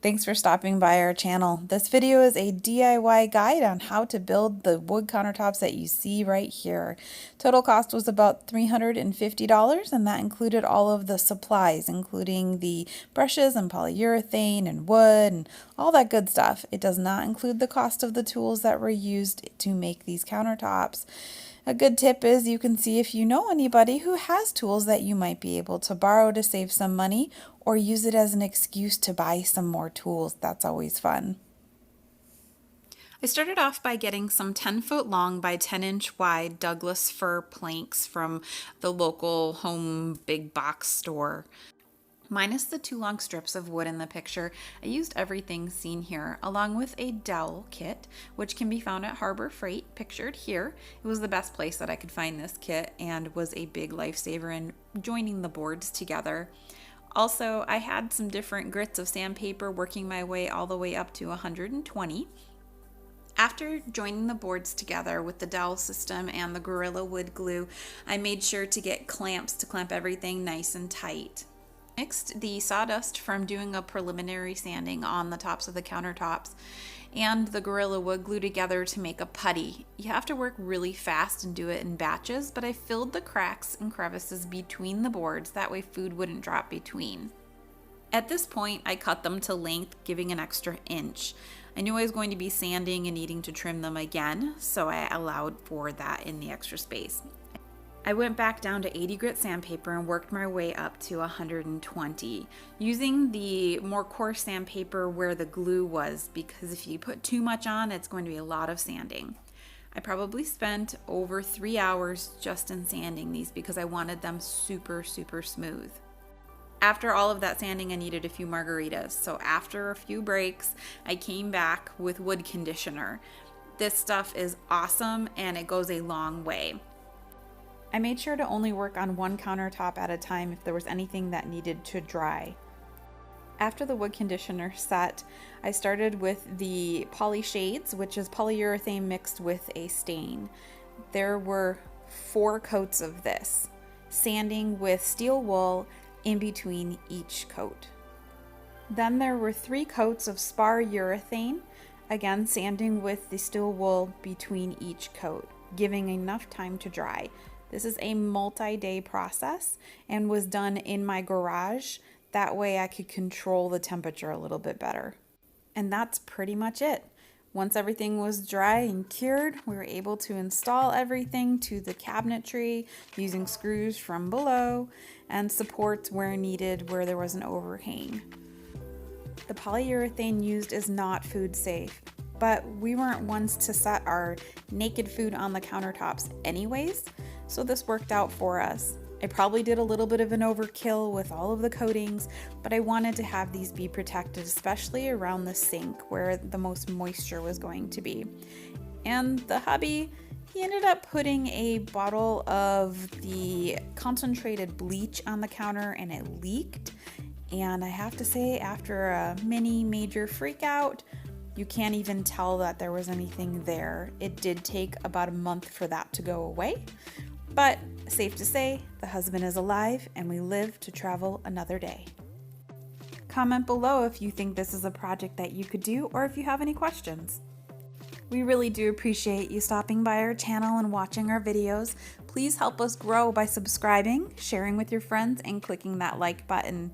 Thanks for stopping by our channel. This video is a DIY guide on how to build the wood countertops that you see right here. Total cost was about $350, and that included all of the supplies, including the brushes and polyurethane and wood and all that good stuff. It does not include the cost of the tools that were used to make these countertops. A good tip is you can see if you know anybody who has tools that you might be able to borrow to save some money, or use it as an excuse to buy some more tools. That's always fun. I started off by getting some 10-foot long by 10-inch wide Douglas fir planks from the local home big box store. Minus the 2 long strips of wood in the picture, I used everything seen here, along with a dowel kit, which can be found at Harbor Freight, pictured here. It was the best place that I could find this kit and was a big lifesaver in joining the boards together. Also, I had some different grits of sandpaper, working my way all the way up to 120. After joining the boards together with the dowel system and the Gorilla Wood glue, I made sure to get clamps to clamp everything nice and tight. Mixed the sawdust from doing a preliminary sanding on the tops of the countertops and the Gorilla Wood glue together to make a putty. You have to work really fast and do it in batches, but I filled the cracks and crevices between the boards, that way food wouldn't drop between. At this point, I cut them to length, giving an extra inch. I knew I was going to be sanding and needing to trim them again, so I allowed for that in the extra space. I went back down to 80 grit sandpaper and worked my way up to 120, using the more coarse sandpaper where the glue was, because if you put too much on, it's going to be a lot of sanding. I probably spent over 3 hours just in sanding these because I wanted them super smooth. After all of that sanding, I needed a few margaritas, so after a few breaks, I came back with wood conditioner. This stuff is awesome and it goes a long way. I made sure to only work on one countertop at a time if there was anything that needed to dry. After the wood conditioner set, I started with the poly shades, which is polyurethane mixed with a stain. There were 4 coats of this, sanding with steel wool in between each coat. Then there were 3 coats of spar urethane, again sanding with the steel wool between each coat, giving enough time to dry. This is a multi-day process and was done in my garage. That way I could control the temperature a little bit better. And that's pretty much it. Once everything was dry and cured, we were able to install everything to the cabinetry using screws from below and supports where needed where there was an overhang. The polyurethane used is not food safe, but we weren't ones to set our naked food on the countertops anyways, so this worked out for us. I probably did a little bit of an overkill with all of the coatings, but I wanted to have these be protected, especially around the sink where the most moisture was going to be. And the hubby, he ended up putting a bottle of the concentrated bleach on the counter and it leaked. And I have to say, after a mini major freak out, you can't even tell that there was anything there. It did take about a month for that to go away, but safe to say, the husband is alive and we live to travel another day. Comment below if you think this is a project that you could do or if you have any questions. We really do appreciate you stopping by our channel and watching our videos. Please help us grow by subscribing, sharing with your friends, and clicking that like button.